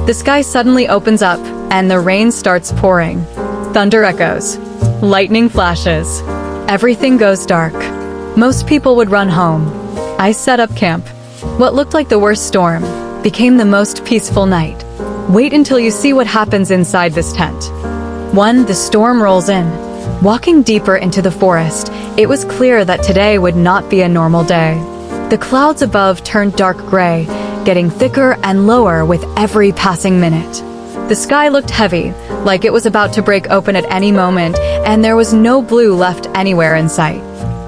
The sky suddenly opens up, and the rain starts pouring. Thunder echoes. Lightning flashes. Everything goes dark. Most people would run home. I set up camp. What looked like the worst storm became the most peaceful night. Wait until you see what happens inside this tent. 1. The storm rolls in. Walking deeper into the forest, it was clear that today would not be a normal day. The clouds above turned dark gray, getting thicker and lower with every passing minute. The sky looked heavy, like it was about to break open at any moment, and there was no blue left anywhere in sight.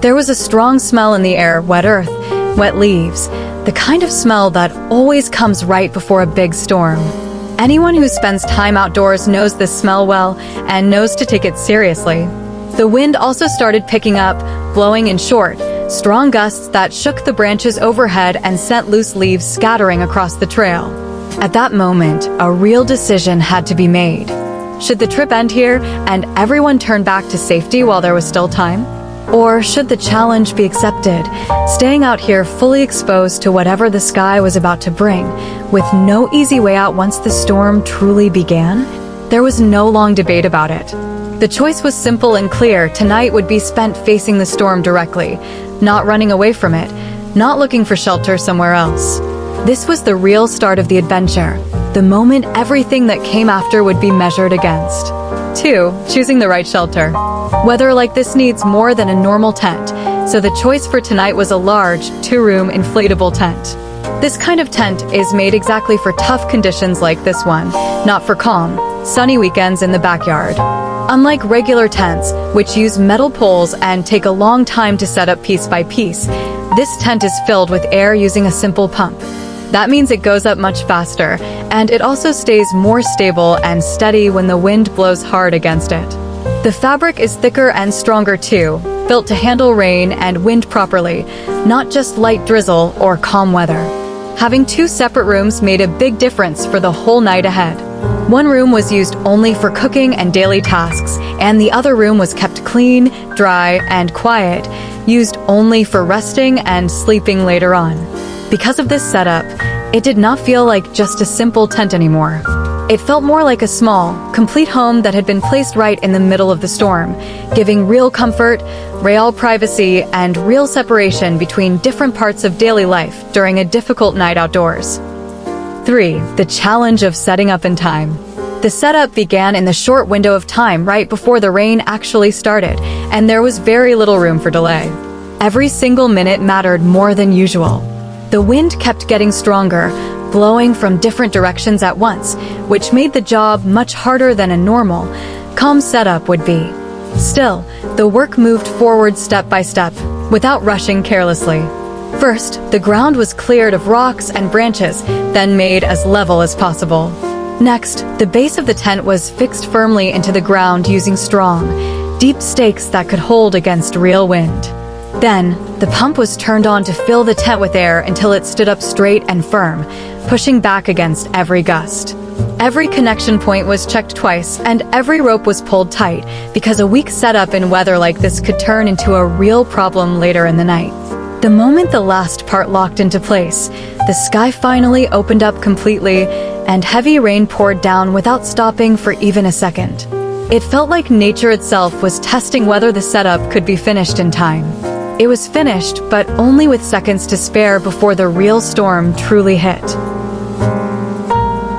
There was a strong smell in the air, wet earth, wet leaves, the kind of smell that always comes right before a big storm. Anyone who spends time outdoors knows this smell well and knows to take it seriously. The wind also started picking up, blowing in short, strong gusts that shook the branches overhead and sent loose leaves scattering across the trail. At that moment, a real decision had to be made. Should the trip end here and everyone turn back to safety while there was still time? Or should the challenge be accepted, staying out here fully exposed to whatever the sky was about to bring, with no easy way out once the storm truly began? There was no long debate about it. The choice was simple and clear. Tonight would be spent facing the storm directly, not running away from it, not looking for shelter somewhere else. This was the real start of the adventure, the moment everything that came after would be measured against. 2. Choosing the right shelter. Weather like this needs more than a normal tent, so the choice for tonight was a large, 2-room inflatable tent. This kind of tent is made exactly for tough conditions like this one, not for calm, sunny weekends in the backyard. Unlike regular tents, which use metal poles and take a long time to set up piece by piece, this tent is filled with air using a simple pump. That means it goes up much faster, and it also stays more stable and steady when the wind blows hard against it. The fabric is thicker and stronger too, built to handle rain and wind properly, not just light drizzle or calm weather. Having 2 separate rooms made a big difference for the whole night ahead. One room was used only for cooking and daily tasks, and the other room was kept clean, dry, and quiet, used only for resting and sleeping later on. Because of this setup, it did not feel like just a simple tent anymore. It felt more like a small, complete home that had been placed right in the middle of the storm, giving real comfort, real privacy, and real separation between different parts of daily life during a difficult night outdoors. 3. The challenge of setting up in time. The setup began in the short window of time right before the rain actually started, and there was very little room for delay. Every single minute mattered more than usual. The wind kept getting stronger, blowing from different directions at once, which made the job much harder than a normal, calm setup would be. Still, the work moved forward step by step, without rushing carelessly. First, the ground was cleared of rocks and branches, then made as level as possible. Next, the base of the tent was fixed firmly into the ground using strong, deep stakes that could hold against real wind. Then, the pump was turned on to fill the tent with air until it stood up straight and firm, pushing back against every gust. Every connection point was checked twice, and every rope was pulled tight, because a weak setup in weather like this could turn into a real problem later in the night. The moment the last part locked into place, the sky finally opened up completely, and heavy rain poured down without stopping for even a second. It felt like nature itself was testing whether the setup could be finished in time. It was finished, but only with seconds to spare before the real storm truly hit.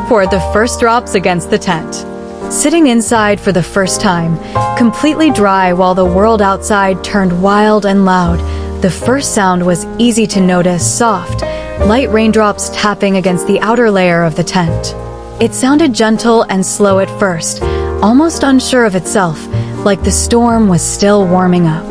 4. The first drops against the tent. Sitting inside for the first time, completely dry while the world outside turned wild and loud, the first sound was easy to notice, soft, light raindrops tapping against the outer layer of the tent. It sounded gentle and slow at first, almost unsure of itself, like the storm was still warming up.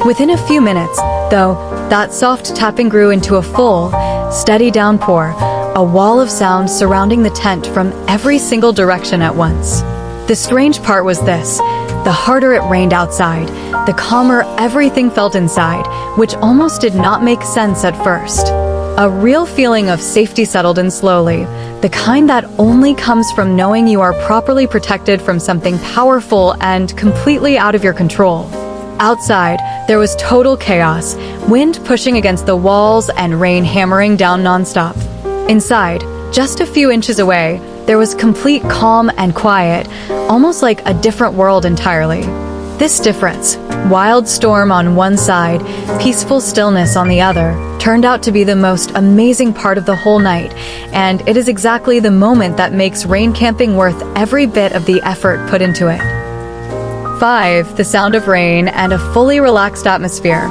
Within a few minutes, though, that soft tapping grew into a full, steady downpour, a wall of sound surrounding the tent from every single direction at once. The strange part was this: the harder it rained outside, the calmer everything felt inside, which almost did not make sense at first. A real feeling of safety settled in slowly, the kind that only comes from knowing you are properly protected from something powerful and completely out of your control. Outside, there was total chaos, wind pushing against the walls and rain hammering down nonstop. Inside, just a few inches away, there was complete calm and quiet, almost like a different world entirely. This difference, wild storm on one side, peaceful stillness on the other, turned out to be the most amazing part of the whole night, and it is exactly the moment that makes rain camping worth every bit of the effort put into it. 5. The sound of rain and a fully relaxed atmosphere.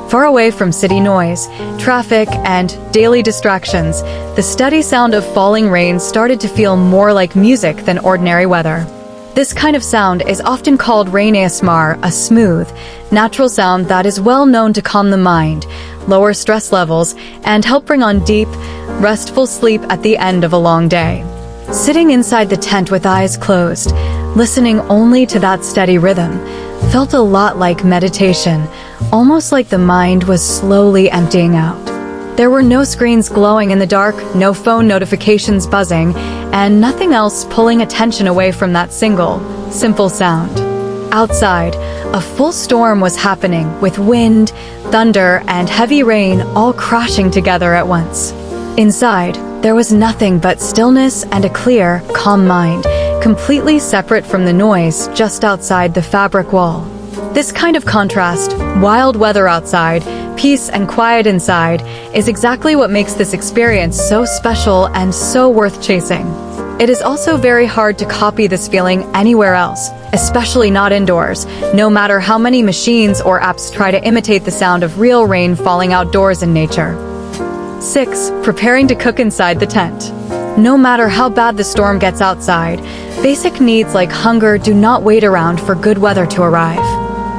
Far away from city noise, traffic, and daily distractions, the steady sound of falling rain started to feel more like music than ordinary weather. This kind of sound is often called rain ASMR, a smooth, natural sound that is well known to calm the mind, lower stress levels, and help bring on deep, restful sleep at the end of a long day. Sitting inside the tent with eyes closed, listening only to that steady rhythm, felt a lot like meditation, almost like the mind was slowly emptying out. There were no screens glowing in the dark, no phone notifications buzzing, and nothing else pulling attention away from that simple sound. Outside, a full storm was happening, with wind, thunder, and heavy rain all crashing together at once. Inside, there was nothing but stillness and a clear, calm mind, completely separate from the noise just outside the fabric wall. This kind of contrast, wild weather outside, peace and quiet inside, is exactly what makes this experience so special and so worth chasing. It is also very hard to copy this feeling anywhere else, especially not indoors, no matter how many machines or apps try to imitate the sound of real rain falling outdoors in nature. 6. Preparing to cook inside the tent. No matter how bad the storm gets outside, basic needs like hunger do not wait around for good weather to arrive.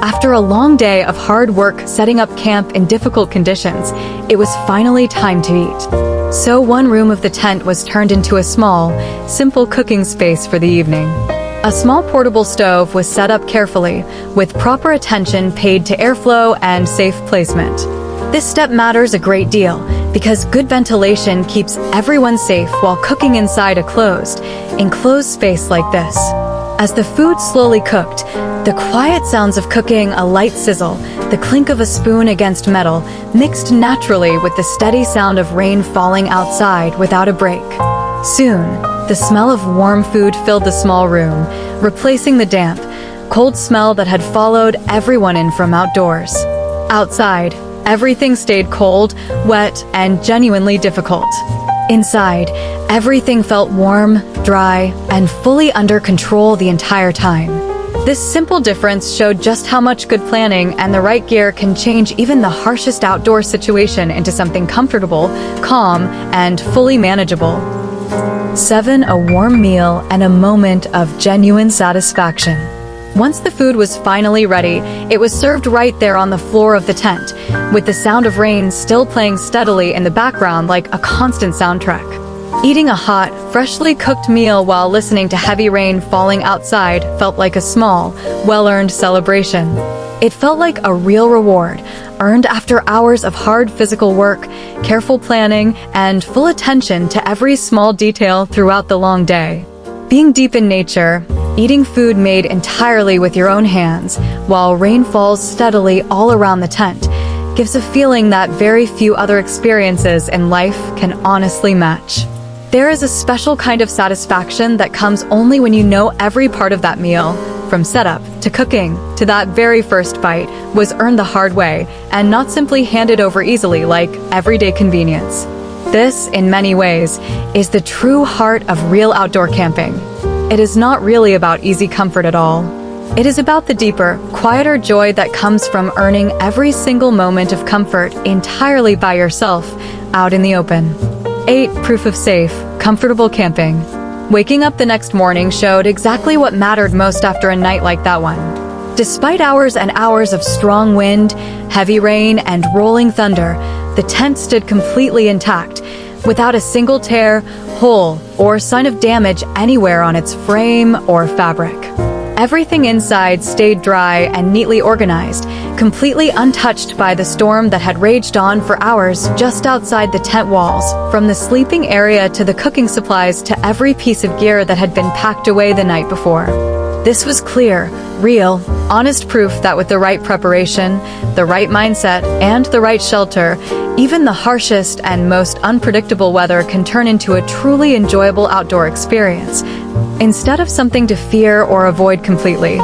After a long day of hard work setting up camp in difficult conditions, it was finally time to eat. So one room of the tent was turned into a small, simple cooking space for the evening. A small portable stove was set up carefully, with proper attention paid to airflow and safe placement. This step matters a great deal, because good ventilation keeps everyone safe while cooking inside a closed, enclosed space like this. As the food slowly cooked, the quiet sounds of cooking, a light sizzle, the clink of a spoon against metal, mixed naturally with the steady sound of rain falling outside without a break. Soon, the smell of warm food filled the small room, replacing the damp, cold smell that had followed everyone in from outdoors. Outside, everything stayed cold, wet, and genuinely difficult. Inside, everything felt warm, dry, and fully under control the entire time. This simple difference showed just how much good planning and the right gear can change even the harshest outdoor situation into something comfortable, calm, and fully manageable. 7. A warm meal and a moment of genuine satisfaction. Once the food was finally ready, it was served right there on the floor of the tent, with the sound of rain still playing steadily in the background like a constant soundtrack. Eating a hot, freshly cooked meal while listening to heavy rain falling outside felt like a small, well-earned celebration. It felt like a real reward, earned after hours of hard physical work, careful planning, and full attention to every small detail throughout the long day. Being deep in nature, eating food made entirely with your own hands, while rain falls steadily all around the tent, gives a feeling that very few other experiences in life can honestly match. There is a special kind of satisfaction that comes only when you know every part of that meal, from setup to cooking to that very first bite, was earned the hard way and not simply handed over easily like everyday convenience. This, in many ways, is the true heart of real outdoor camping. It is not really about easy comfort at all. It is about the deeper, quieter joy that comes from earning every single moment of comfort entirely by yourself, out in the open. 8. Proof of safe, comfortable camping. Waking up the next morning showed exactly what mattered most after a night like that one. Despite hours and hours of strong wind, heavy rain, and rolling thunder, the tent stood completely intact, without a single tear, hole, or sign of damage anywhere on its frame or fabric. Everything inside stayed dry and neatly organized, completely untouched by the storm that had raged on for hours just outside the tent walls, from the sleeping area to the cooking supplies to every piece of gear that had been packed away the night before. This was clear, real, honest proof that with the right preparation, the right mindset, and the right shelter, Even the harshest and most unpredictable weather can turn into a truly enjoyable outdoor experience, instead of something to fear or avoid completely.